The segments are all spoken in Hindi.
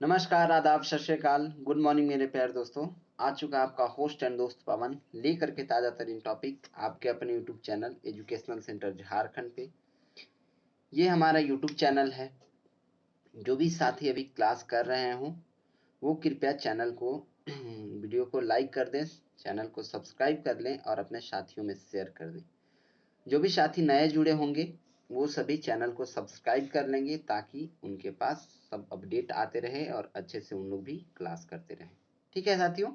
नमस्कार, आदाब, सत श्री अकाल, गुड मॉर्निंग मेरे प्यारे दोस्तों। आ चुका आपका होस्ट एंड दोस्त पवन लेकर के ताज़ा तरीन टॉपिक आपके अपने YouTube channel educational centre Jharkhand पे। ये हमारा यूट्यूब चैनल है। जो भी साथी अभी क्लास कर रहे हों वो कृपया चैनल को वीडियो को लाइक कर दें, चैनल को सब्सक्राइब कर लें और अपने साथियों में शेयर कर दें। जो भी साथी नए जुड़े होंगे वो सभी चैनल को सब्सक्राइब कर लेंगे ताकि उनके पास सब अपडेट आते रहे और अच्छे से उन लोग भी क्लास करते रहें। ठीक है साथियों,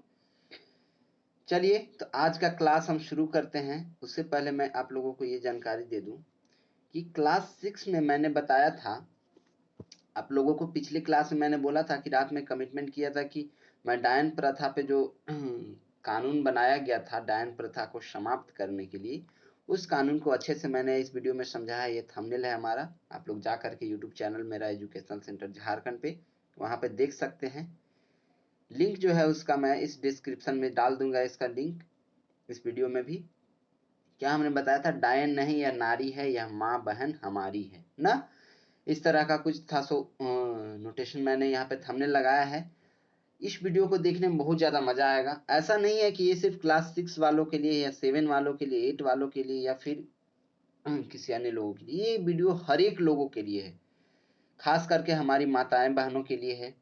चलिए तो आज का क्लास हम शुरू करते हैं। उससे पहले मैं आप लोगों को ये जानकारी दे दूं कि क्लास 6 में मैंने बताया था आप लोगों को। पिछली क्लास में मैंने बोला था कि रात में कमिटमेंट किया था कि मैं डायन प्रथा पे जो कानून बनाया गया था डायन प्रथा को समाप्त करने के लिए, उस कानून को अच्छे से मैंने इस वीडियो में समझाया। ये थंबनेल है हमारा, आप लोग जा करके यूट्यूब चैनल मेरा एजुकेशनल सेंटर झारखंड पे वहाँ पे देख सकते हैं। लिंक जो है उसका मैं इस डिस्क्रिप्शन में डाल दूंगा, इसका लिंक इस वीडियो में भी। क्या हमने बताया था, डायन नहीं यह नारी है, यह माँ बहन हमारी है ना, इस तरह का कुछ था। सो नोटेशन मैंने यहाँ पे थंबनेल लगाया है। इस वीडियो को देखने में बहुत ज़्यादा मजा आएगा। ऐसा नहीं है कि ये सिर्फ क्लास 6 वालों के लिए या 7 वालों के लिए, 8 वालों के लिए या फिर किसी अन्य लोगों के लिए। ये वीडियो हर एक लोगों के लिए है, खास करके हमारी माताएं बहनों के लिए है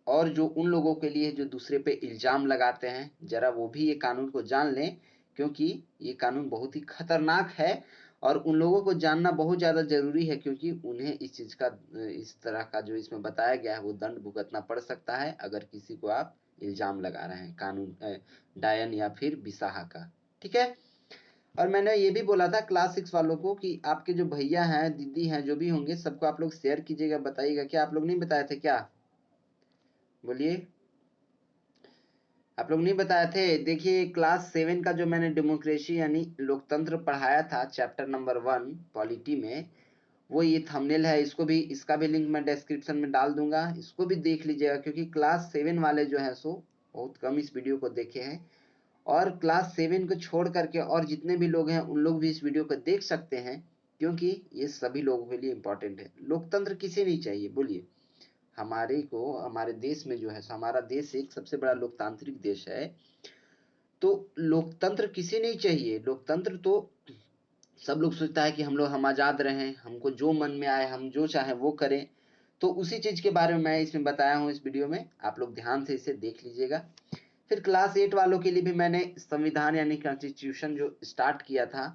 और जो उन लोगों के लिए जो दूसरे पे इल्ज़ाम लगाते हैं, ज़रा वो भी ये कानून को जान लें, क्योंकि ये कानून बहुत ही खतरनाक है और उन लोगों को जानना बहुत ज़्यादा ज़रूरी है, क्योंकि उन्हें इस चीज़ का, इस तरह का जो इसमें बताया गया है वो दंड भुगतना पड़ सकता है अगर किसी को आप इल्ज़ाम लगा रहे हैं कानून डायन या फिर बिसाहा का। ठीक है। और मैंने ये भी बोला था क्लास 6 वालों को कि आपके जो भैया हैं, दीदी हैं, जो भी होंगे सबको आप लोग शेयर कीजिएगा, बताइएगा। क्या आप लोग नहीं बताए थे क्या? बोलिए, आप लोग नहीं बताए थे? देखिए क्लास 7 का जो मैंने डेमोक्रेसी यानी लोकतंत्र पढ़ाया था, चैप्टर नंबर 1 पॉलिटी में, वो ये थंबनेल है। इसको भी, इसका भी लिंक मैं डिस्क्रिप्शन में डाल दूंगा, इसको भी देख लीजिएगा, क्योंकि क्लास 7 वाले जो है सो बहुत कम इस वीडियो को देखे हैं। और क्लास 7 को छोड़ करके और जितने भी लोग हैं उन लोग भी इस वीडियो को देख सकते हैं, क्योंकि ये सभी लोगों के लिए इम्पोर्टेंट है। लोकतंत्र किसे नहीं चाहिए बोलिए? हमारे को, हमारे देश में जो है, हमारा देश एक सबसे बड़ा लोकतांत्रिक देश है, तो लोकतंत्र किसे नहीं चाहिए? लोकतंत्र तो सब लोग सोचता है कि हम आज़ाद रहें, हमको जो मन में आए हम जो चाहे वो करें। तो उसी चीज़ के बारे में मैं इसमें बताया हूँ इस वीडियो में, आप लोग ध्यान से इसे देख लीजिएगा। फिर क्लास 8 वालों के लिए भी मैंने संविधान यानी कॉन्स्टिट्यूशन जो स्टार्ट किया था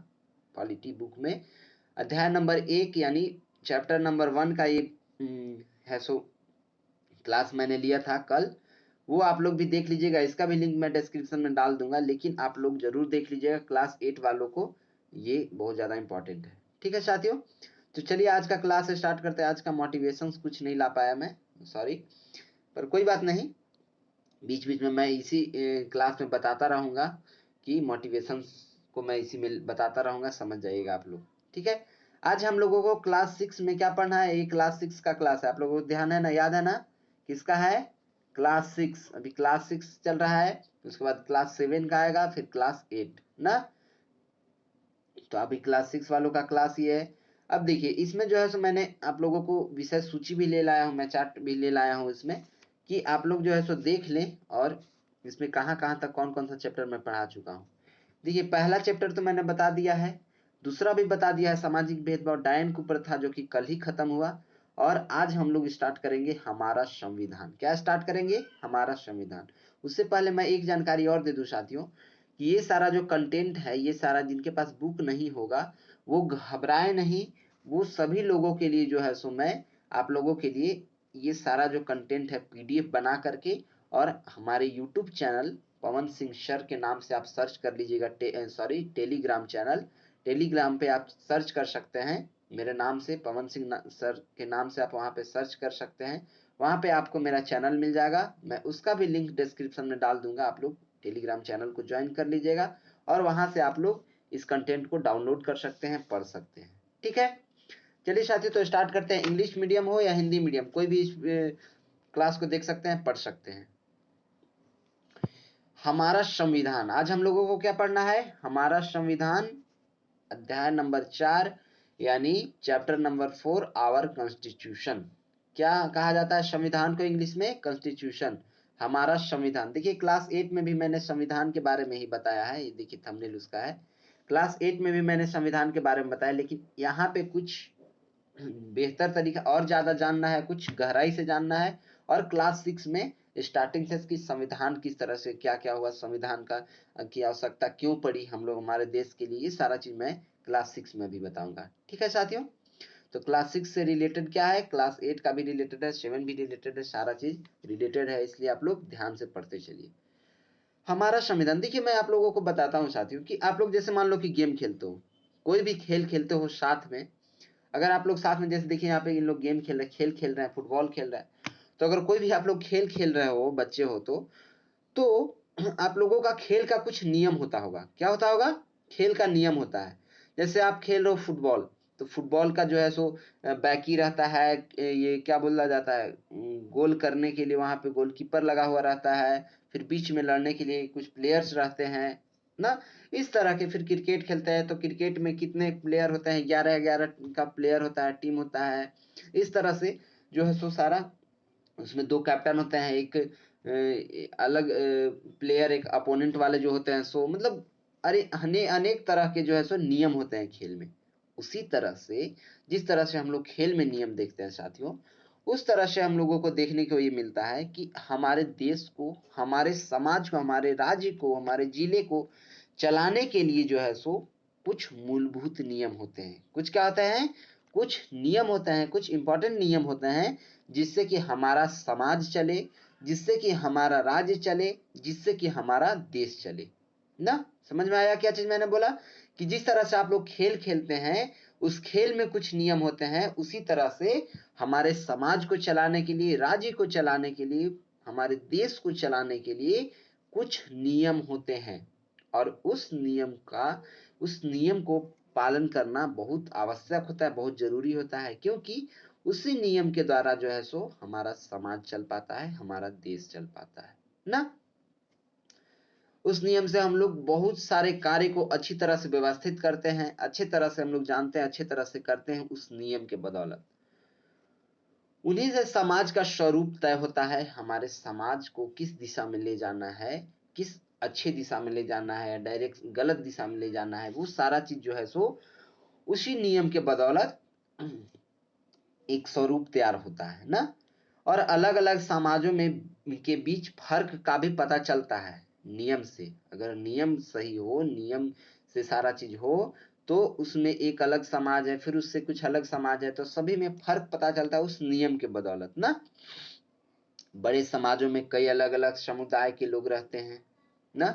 पॉलिटी बुक में, अध्याय नंबर 1 यानी चैप्टर नंबर 1 का ये है सो क्लास मैंने लिया था कल। वो आप लोग भी देख लीजिएगा, इसका भी लिंक मैं डिस्क्रिप्शन में डाल दूंगा, लेकिन आप लोग जरूर देख लीजिएगा क्लास 8 वालों को, ये बहुत ज़्यादा इंपॉर्टेंट है। ठीक है साथियों, तो चलिए आज का क्लास स्टार्ट करते हैं। आज का मोटिवेशन कुछ नहीं ला पाया मैं, सॉरी, पर कोई बात नहीं, बीच बीच में मैं इसी क्लास में बताता रहूँगा कि मोटिवेशन को मैं इसी में बताता रहूँगा, समझ जाइएगा आप लोग। ठीक है। आज हम लोगों को क्लास 6 में क्या पढ़ना है? ये क्लास 6 का क्लास है, आप लोगों को ध्यान है ना, याद है ना? किसका है? क्लास 6। अभी क्लास 6 चल रहा है, उसके बाद क्लास 7 का आएगा, फिर क्लास 8 ना। तो अभी क्लास 6 वालों का क्लास ये है। अब देखिए इसमें जो है सो मैंने आप लोगों को विषय सूची भी ले लाया हूँ, मैं चार्ट भी ले लाया हूँ इसमें, कि आप लोग जो है सो देख लें और इसमें कहाँ कहाँ तक कौन कौन सा चैप्टर मैं पढ़ा चुका हूँ। देखिए पहला चैप्टर तो मैंने बता दिया है, दूसरा भी बता दिया है, सामाजिक भेदभाव डायन कुप्रथा, जो कि कल ही खत्म हुआ। और आज हम लोग स्टार्ट करेंगे हमारा संविधान। क्या स्टार्ट करेंगे? हमारा संविधान। उससे पहले मैं एक जानकारी और दे दूं साथियों, कि ये सारा जो कंटेंट है, ये सारा जिनके पास बुक नहीं होगा वो घबराए नहीं। वो सभी लोगों के लिए जो है सो मैं आप लोगों के लिए ये सारा जो कंटेंट है पीडीएफ बना करके, और हमारे YouTube channel Pawan Singh sir के नाम से आप सर्च कर लीजिएगा, टेलीग्राम चैनल, टेलीग्राम पे आप सर्च कर सकते हैं मेरे नाम से, पवन सिंह सर के नाम से आप वहाँ पे सर्च कर सकते हैं। वहाँ पे आपको मेरा चैनल मिल जाएगा, मैं उसका भी लिंक डिस्क्रिप्शन में डाल दूंगा, आप लोग टेलीग्राम चैनल को ज्वाइन कर लीजिएगा और वहाँ से आप लोग इस कंटेंट को डाउनलोड कर सकते हैं, पढ़ सकते हैं। ठीक है, चलिए साथियों तो स्टार्ट करते हैं। इंग्लिश मीडियम हो या हिंदी मीडियम, कोई भी इस क्लास को देख सकते हैं, पढ़ सकते हैं। हमारा संविधान, आज हम लोगों को क्या पढ़ना है? हमारा संविधान, अध्याय नंबर 4 यानी चैप्टर नंबर 4 आवर कॉन्स्टिट्यूशन। क्या कहा जाता है संविधान को इंग्लिश में? कॉन्स्टिट्यूशन, हमारा संविधान। देखिए क्लास 8 में भी मैंने संविधान के बारे में ही बताया है, ये देखिए थंबनेल उसका है। क्लास 8 में भी मैंने संविधान के बारे में बताया, लेकिन यहाँ पे कुछ बेहतर तरीका और ज्यादा जानना है, कुछ गहराई से जानना है, और क्लास 6 में स्टार्टिंग से कि संविधान किस तरह से क्या क्या हुआ, संविधान का की आवश्यकता क्यों पड़ी हम लोग हमारे देश के लिए, ये सारा चीज मैं क्लास 6 में भी बताऊंगा। ठीक है साथियों, तो क्लास 6 से रिलेटेड क्या है, क्लास 8 का भी रिलेटेड है, 7 भी रिलेटेड है, सारा चीज रिलेटेड है, इसलिए आप लोग ध्यान से पढ़ते चलिए। हमारा संविधान, देखिए मैं आप लोगों को बताता हूँ साथियों कि आप लोग जैसे मान लो कि गेम खेलते हो, कोई भी खेल खेलते हो साथ में, अगर आप लोग साथ में, जैसे देखिए यहाँ पे इन लोग गेम खेल रहे हैं, खेल खेल रहे हैं, फुटबॉल खेल रहे हैं, तो अगर कोई भी आप लोग खेल खेल रहे हो, बच्चे हो तो आप लोगों का खेल का कुछ नियम होता होगा। क्या होता होगा? खेल का नियम होता है। जैसे आप खेल रहे हो फुटबॉल, तो फुटबॉल का जो है सो बैकी रहता है, ये क्या बोला जाता है, गोल करने के लिए वहां पे गोलकीपर लगा हुआ रहता है, फिर बीच में लड़ने के लिए कुछ प्लेयर्स रहते हैं ना, इस तरह के। फिर क्रिकेट खेलते हैं तो क्रिकेट में कितने प्लेयर होते हैं? 11-11 का प्लेयर होता है, टीम होता है। इस तरह से जो है सो सारा, उसमें 2 कैप्टन होते हैं, एक अलग प्लेयर, एक अपोनेंट वाले जो होते हैं, सो मतलब अरे अनेक तरह के जो है सो नियम होते हैं खेल में। उसी तरह से जिस तरह से हम लोग खेल में नियम देखते हैं साथियों, उस तरह से हम लोगों को देखने को ये मिलता है कि हमारे देश को, हमारे समाज को, हमारे राज्य को, हमारे जिले को चलाने के लिए जो है सो कुछ मूलभूत नियम होते हैं। कुछ क्या होते हैं? कुछ नियम होते हैं, कुछ इंपॉर्टेंट नियम होते हैं, जिससे कि हमारा समाज चले, जिससे कि हमारा राज्य चले, जिससे कि हमारा देश चले ना। समझ में आया क्या चीज मैंने बोला? कि जिस तरह से आप लोग खेल खेलते हैं, उस खेल में कुछ नियम होते हैं, उसी तरह से हमारे समाज को चलाने के लिए, राज्य को चलाने के लिए, हमारे देश को चलाने के लिए कुछ नियम होते हैं। और उस नियम को पालन करना बहुत आवश्यक होता है, बहुत जरूरी होता है, क्योंकि उसी नियम के द्वारा जो है सो हमारा समाज चल पाता है, हमारा देश चल पाता है ना। उस नियम से हम लोग बहुत सारे कार्य को अच्छी तरह से व्यवस्थित करते हैं, अच्छे तरह से हम लोग जानते हैं, अच्छे तरह से करते हैं उस नियम के बदौलत। उन्हीं से समाज का स्वरूप तय होता है, हमारे समाज को किस दिशा में ले जाना है, किस अच्छे दिशा में ले जाना है, डायरेक्ट गलत दिशा में ले जाना है, वो सारा चीज जो है सो उसी नियम के बदौलत एक स्वरूप तैयार होता है ना। और अलग अलग समाजों में के बीच फर्क का भी पता चलता है नियम से। अगर नियम सही हो, नियम से सारा चीज हो, तो उसमें एक अलग समाज है, फिर उससे कुछ अलग समाज है, तो सभी में फर्क पता चलता है उस नियम के बदौलत ना। बड़े समाजों में कई अलग अलग समुदाय के लोग रहते हैं ना,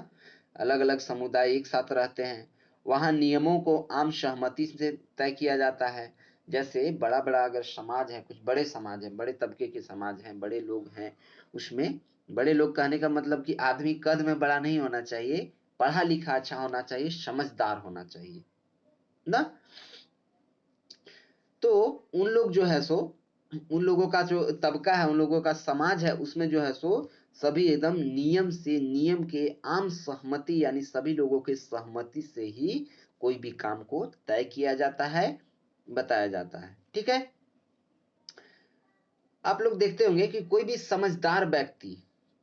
अलग अलग समुदाय एक साथ रहते हैं, वहां नियमों को आम सहमति से तय किया जाता है। जैसे बड़ा बड़ा अगर समाज है, कुछ बड़े समाज है, बड़े तबके के समाज हैं, बड़े लोग हैं, उसमें बड़े लोग कहने का मतलब कि आदमी कद में बड़ा नहीं होना चाहिए, पढ़ा लिखा अच्छा होना चाहिए, समझदार होना चाहिए ना। तो उन लोग जो है सो, उन लोगों का जो तबका है, उन लोगों का समाज है, उसमें जो है सो सभी एकदम नियम से, नियम के आम सहमति, यानी सभी लोगों के सहमति से ही कोई भी काम को तय किया जाता है, बताया जाता है। ठीक है, आप लोग देखते होंगे कि कोई भी समझदार व्यक्ति,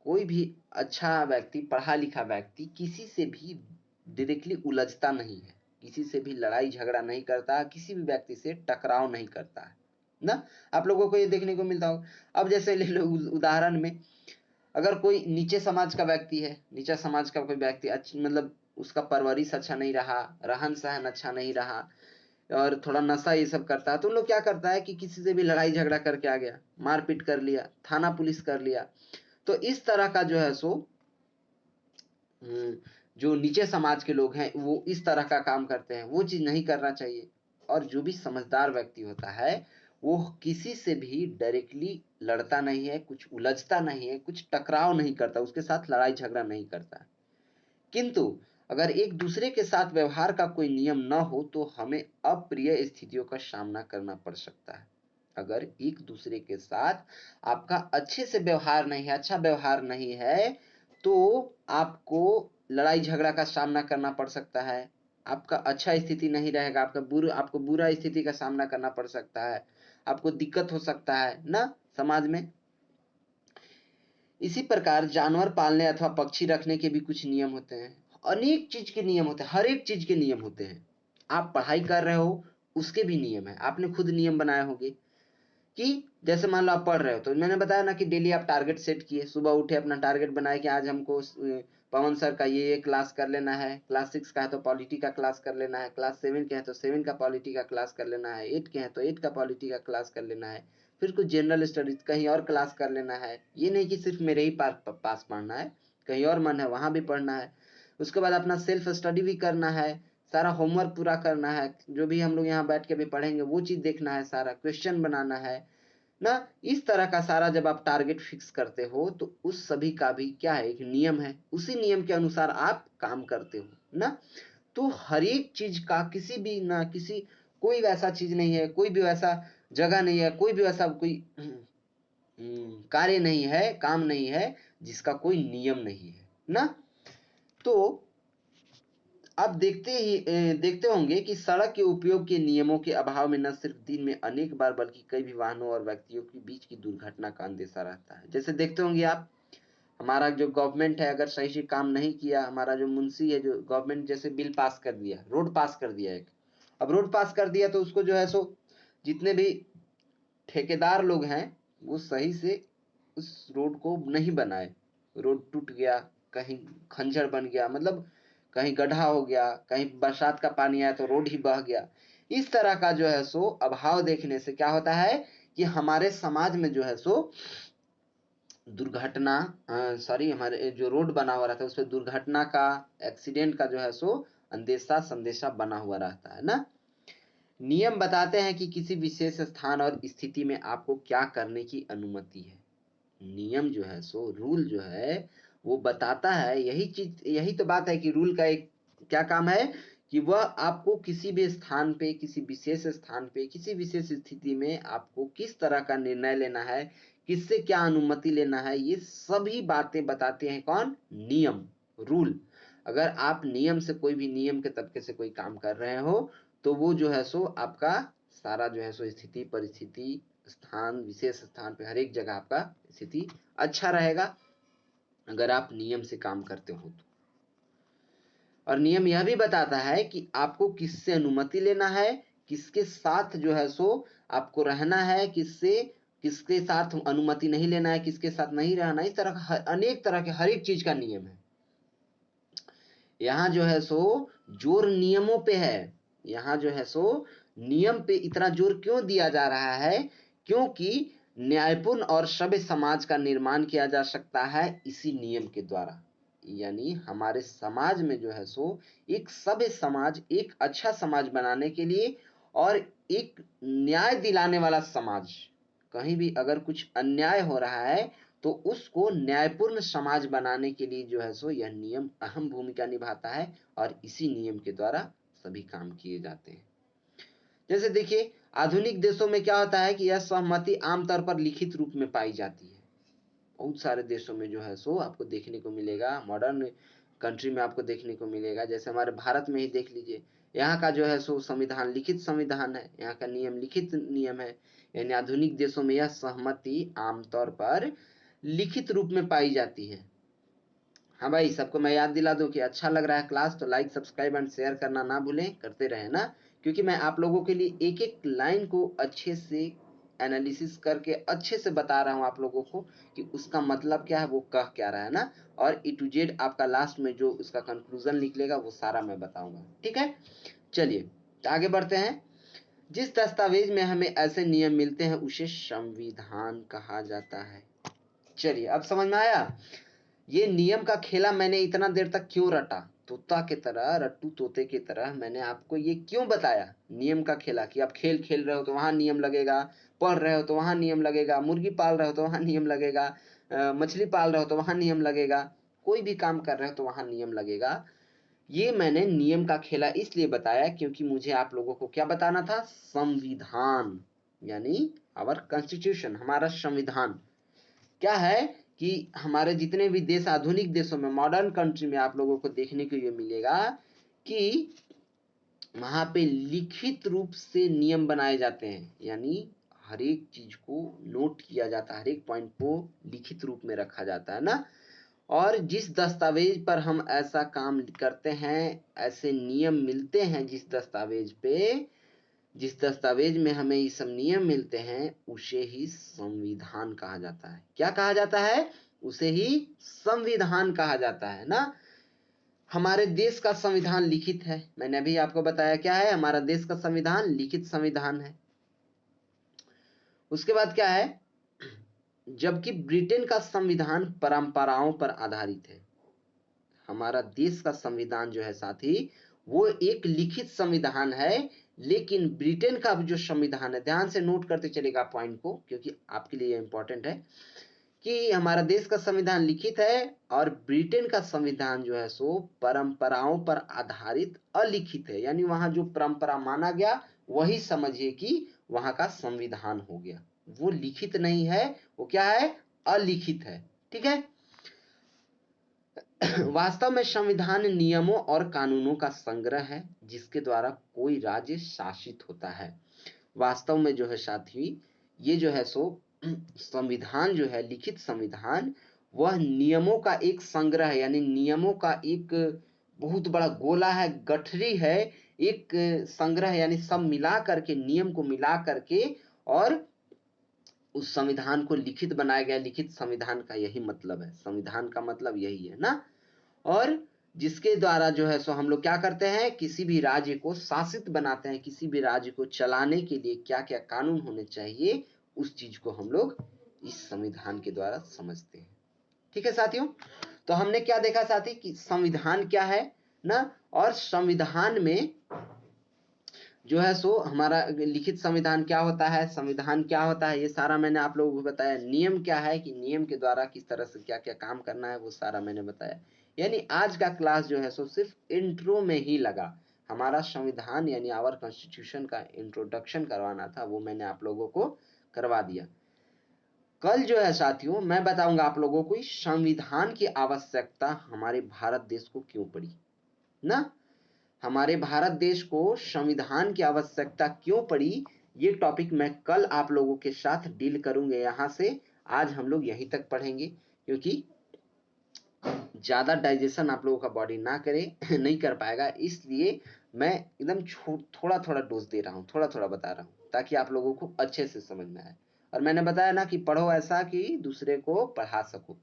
कोई भी अच्छा व्यक्ति, पढ़ा लिखा व्यक्ति किसी से भी डायरेक्टली उलझता नहीं है, किसी से भी लड़ाई झगड़ा नहीं करता, किसी भी व्यक्ति से टकराव नहीं करता है ना। आप लोगों को ये देखने को मिलता होगा। अब जैसे ले लो उदाहरण में, अगर कोई नीचे समाज का व्यक्ति है, नीचा समाज का कोई व्यक्ति मतलब उसका परवरिश अच्छा नहीं रहा, रहन सहन अच्छा नहीं रहा, और थोड़ा नशा ये सब करता है, तो उन लोग क्या करता है कि किसी से भी लड़ाई झगड़ा करके आ गया, मारपीट कर लिया, थाना पुलिस कर लिया। तो इस तरह का जो है सो जो नीचे समाज के लोग हैं वो इस तरह का काम करते हैं, वो चीज नहीं करना चाहिए। और जो भी समझदार व्यक्ति होता है, वो किसी से भी डायरेक्टली लड़ता नहीं है, कुछ उलझता नहीं है, कुछ टकराव नहीं करता, उसके साथ लड़ाई झगड़ा नहीं करता। किंतु अगर एक दूसरे के साथ व्यवहार का कोई नियम न हो, तो हमें अप्रिय स्थितियों का सामना करना पड़ सकता है। अगर एक दूसरे के साथ आपका अच्छे से व्यवहार नहीं है, अच्छा व्यवहार नहीं है, तो आपको लड़ाई झगड़ा का सामना करना पड़ सकता है, आपका अच्छा स्थिति नहीं रहेगा, आपको बुरा स्थिति का सामना करना पड़ सकता है, आपको दिक्कत हो सकता है ना। समाज में। इसी प्रकार जानवर पालने अथवा पक्षी रखने के भी कुछ नियम होते हैं। अनेक चीज के नियम होते हैं, हर एक चीज के नियम होते हैं। आप पढ़ाई कर रहे हो उसके भी नियम है, आपने खुद नियम बनाए होंगे कि जैसे मान लो आप पढ़ रहे हो तो मैंने बताया ना कि डेली आप टारगेट सेट किए, सुबह उठे अपना टारगेट बनाए कि आज हमको पवन सर का ये क्लास कर लेना है, क्लास 6 का है तो पॉलिटी का क्लास कर लेना है, क्लास 7 के है तो 7 का पॉलिटी का क्लास कर लेना है, 8 के है तो 8 का पॉलिटी का क्लास कर लेना है, फिर कुछ जनरल स्टडीज कहीं और क्लास कर लेना है। ये नहीं कि सिर्फ मेरे ही पास पढ़ना है, कहीं और मन है वहां भी पढ़ना है। उसके बाद अपना सेल्फ स्टडी भी करना है, सारा होमवर्क पूरा करना है, जो भी हम लोग यहाँ बैठ के भी पढ़ेंगे वो चीज देखना है, सारा क्वेश्चन बनाना है ना। इस तरह का सारा जब आप टारगेट फिक्स करते हो तो उस सभी का भी क्या है, एक नियम है, उसी नियम के अनुसार आप काम करते हो ना। तो हर एक चीज का किसी भी ना किसी कोई वैसा चीज नहीं है, कोई भी वैसा जगह नहीं है, कोई भी वैसा कोई कार्य नहीं है, काम नहीं है जिसका कोई नियम नहीं है ना। तो आप देखते होंगे कि सड़क के उपयोग के नियमों के अभाव में न सिर्फ दिन में अनेक बार बल्कि कई भी वाहनों और व्यक्तियों के बीच की दुर्घटना का अंदेशा रहता है। जैसे देखते होंगे आप, हमारा जो गवर्नमेंट है अगर सही से काम नहीं किया, हमारा जो मुंशी है, जो गवर्नमेंट जैसे बिल पास कर दिया, रोड पास कर दिया एक, अब रोड पास कर दिया तो उसको जो है सो जितने भी ठेकेदार लोग हैं वो सही से उस रोड को नहीं बनाए, रोड टूट गया, कहीं खंजर बन गया, मतलब कहीं गड्ढा हो गया, कहीं बरसात का पानी आया तो रोड ही बह गया। इस तरह का जो है सो अभाव देखने से क्या होता है कि हमारे समाज में जो है सो दुर्घटना सॉरी हमारे जो रोड बना हुआ रहता है उस पर दुर्घटना का, एक्सीडेंट का जो है सो अंदेशा संदेशा बना हुआ रहता है ना। नियम बताते हैं कि किसी विशेष स्थान और स्थिति में आपको क्या करने की अनुमति है। नियम जो है सो रूल जो है वो बताता है, यही चीज, यही तो बात है कि रूल का एक क्या काम है कि वह आपको किसी भी स्थान पे, किसी विशेष स्थान पे, किसी विशेष स्थिति में आपको किस तरह का निर्णय लेना है, किससे क्या अनुमति लेना है, ये सभी बातें बताते हैं कौन, नियम, रूल। अगर आप नियम से कोई भी नियम के तरीके से कोई काम कर रहे हो तो वो जो है सो आपका सारा जो है सो स्थिति परिस्थिति स्थान, विशेष स्थान पे हर एक जगह आपका स्थिति अच्छा रहेगा अगर आप नियम से काम करते हो तो। और नियम यह भी बताता है कि आपको किससे अनुमति लेना है, किसके साथ जो है सो आपको रहना है, किसके साथ अनुमति नहीं लेना है, किसके साथ नहीं रहना। इस तरह का अनेक तरह के हर एक चीज का नियम है। यहाँ जो है सो जोर नियमों पे है, यहाँ जो है सो नियम पे इतना जोर क्यों दिया जा रहा है, क्योंकि न्यायपूर्ण और सभ्य समाज का निर्माण किया जा सकता है इसी नियम के द्वारा। यानी हमारे समाज में जो है सो एक सभ्य समाज, एक अच्छा समाज बनाने के लिए और एक न्याय दिलाने वाला समाज, कहीं भी अगर कुछ अन्याय हो रहा है तो उसको न्यायपूर्ण समाज बनाने के लिए जो है सो यह नियम अहम भूमिका निभाता है और इसी नियम के द्वारा सभी काम किए जाते हैं। जैसे देखिए आधुनिक देशों में क्या होता है कि यह सहमति आमतौर पर लिखित रूप में पाई जाती है। बहुत सारे देशों में जो है सो आपको देखने को मिलेगा, मॉडर्न कंट्री में आपको देखने को मिलेगा। जैसे हमारे भारत में ही देख लीजिए, यहाँ का जो है सो संविधान लिखित संविधान है, यहाँ का नियम लिखित नियम है। यानी आधुनिक देशों में यह सहमति आमतौर पर लिखित रूप में पाई जाती है। हाँ भाई, सबको मैं याद दिला दूं कि अच्छा लग रहा है क्लास तो लाइक सब्सक्राइब एंड शेयर करना ना भूलें, करते रहे ना, क्योंकि मैं आप लोगों के लिए एक एक लाइन को अच्छे से एनालिसिस करके अच्छे से बता रहा हूँ आप लोगों को कि उसका मतलब क्या है, वो कह क्या रहा है ना। और E to Z आपका लास्ट में जो उसका कंक्लूजन निकलेगा वो सारा मैं बताऊंगा। ठीक है, चलिए आगे बढ़ते हैं। जिस दस्तावेज में हमें ऐसे नियम मिलते हैं उसे संविधान कहा जाता है। चलिए अब समझ में आया ये नियम का खेला मैंने इतना देर तक क्यों रटा, तोता के तरह, रट्टू तोते की तरह मैंने आपको ये क्यों बताया नियम का खेला, कि आप खेल खेल रहे हो तो वहां नियम लगेगा, पढ़ रहे हो तो वहां नियम लगेगा, मुर्गी पाल रहे हो तो वहां नियम लगेगा, मछली पाल रहे हो तो वहां नियम लगेगा, कोई भी काम कर रहे हो तो वहां नियम लगेगा। ये मैंने नियम का खेला इसलिए बताया क्योंकि मुझे आप लोगों को क्या बताना था, संविधान, यानी आवर कॉन्स्टिट्यूशन, हमारा संविधान क्या है कि हमारे जितने भी देश, आधुनिक देशों में, मॉडर्न कंट्री में आप लोगों को देखने को ये मिलेगा कि वहां पे लिखित रूप से नियम बनाए जाते हैं। यानी हर एक चीज को नोट किया जाता है, हर एक पॉइंट को लिखित रूप में रखा जाता है ना। और जिस दस्तावेज पर हम ऐसा काम करते हैं, ऐसे नियम मिलते हैं, जिस दस्तावेज में हमें ये सब नियम मिलते हैं, उसे ही संविधान कहा जाता है। क्या कहा जाता है? उसे ही संविधान कहा जाता है ना। हमारे देश का संविधान लिखित है, मैंने अभी आपको बताया क्या है, हमारा देश का संविधान लिखित संविधान है। उसके बाद क्या है, जबकि ब्रिटेन का संविधान परंपराओं पर आधारित है। हमारा देश का संविधान जो है साथी, वो एक लिखित संविधान है, लेकिन ब्रिटेन का जो संविधान है, ध्यान से नोट करते चलेगा पॉइंट को, क्योंकि आपके लिए इंपॉर्टेंट है कि हमारा देश का संविधान लिखित है और ब्रिटेन का संविधान जो है सो परंपराओं पर आधारित अलिखित है। यानी वहां जो परंपरा माना गया वही समझिए कि वहां का संविधान हो गया। वो लिखित नहीं है, वो क्या है? अलिखित है। ठीक है। वास्तव में संविधान नियमों और कानूनों का संग्रह है जिसके द्वारा कोई राज्य शासित होता है। वास्तव में जो है साथी, ये जो है सो संविधान जो है, लिखित संविधान, वह नियमों का एक संग्रह है। यानी नियमों का एक बहुत बड़ा गोला है, गठरी है, एक संग्रह, यानी सब मिला करके, नियम को मिला करके और उस संविधान को लिखित बनाया गया। लिखित संविधान का यही मतलब है, संविधान का मतलब यही है ना। और जिसके द्वारा जो है सो हम लोग क्या करते हैं, किसी भी राज्य को शासित बनाते हैं, किसी भी राज्य को चलाने के लिए क्या क्या कानून होने चाहिए, उस चीज को हम लोग इस संविधान के द्वारा समझते हैं। ठीक है साथियों, तो हमने क्या देखा साथी कि संविधान क्या है ना, और संविधान में जो है सो हमारा लिखित संविधान क्या होता है, संविधान क्या होता है, ये सारा मैंने आप लोगों को बताया। नियम क्या है कि नियम के द्वारा किस तरह से क्या क्या काम करना है, वो सारा मैंने बताया। यानी आज का क्लास जो है सो सिर्फ इंट्रो में ही लगा। हमारा संविधान यानी आवर कॉन्स्टिट्यूशन का इंट्रोडक्शन करवाना था, वो मैंने आप लोगों को करवा दिया। कल जो है साथियों मैं बताऊंगा आप लोगों को संविधान की आवश्यकता हमारे भारत देश को क्यों पड़ी ना। हमारे भारत देश को संविधान की आवश्यकता क्यों पड़ी, ये टॉपिक मैं कल आप लोगों के साथ डील करूंगे। यहां से आज हम लोग यहीं तक पढ़ेंगे, क्योंकि ज्यादा डाइजेशन आप लोगों का बॉडी ना करे नहीं कर पाएगा, इसलिए मैं एकदम थोड़ा थोड़ा डोज दे रहा हूँ, थोड़ा थोड़ा बता रहा हूँ, ताकि आप लोगों को अच्छे से समझ में आए। और मैंने बताया ना कि पढ़ो ऐसा कि दूसरे को पढ़ा सको।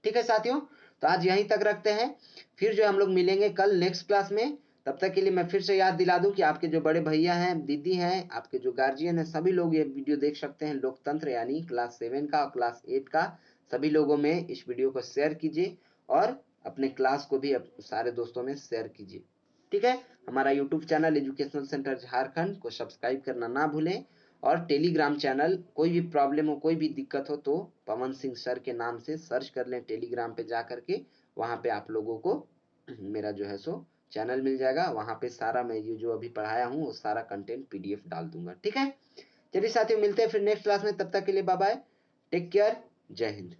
ठीक है साथियों, तो आज यहीं तक रखते हैं, फिर जो हम लोग मिलेंगे कल नेक्स्ट क्लास में। तब तक के लिए मैं फिर से याद दिला दूं कि आपके जो बड़े भैया हैं, दीदी हैं, आपके जो गार्जियन हैं, सभी लोग ये वीडियो देख सकते हैं। लोकतंत्र यानी क्लास 7 का और क्लास 8 का सभी लोगों में इस वीडियो को शेयर कीजिए और अपने क्लास को भी सारे दोस्तों में शेयर कीजिए। ठीक है, हमारा YouTube channel educational centre Jharkhand को सब्सक्राइब करना ना भूलें। और टेलीग्राम चैनल, कोई भी प्रॉब्लम हो, कोई भी दिक्कत हो तो पवन सिंह सर के नाम से सर्च कर लें टेलीग्राम पे जा करके। वहां पे आप लोगों को मेरा जो है सो चैनल मिल जाएगा। वहां पे सारा मैं ये जो अभी पढ़ाया हूँ वो सारा कंटेंट PDF डाल दूंगा। ठीक है, चलिए साथियों मिलते हैं फिर नेक्स्ट क्लास में, तब तक के लिए बाय बाय, टेक केयर, जय हिंद।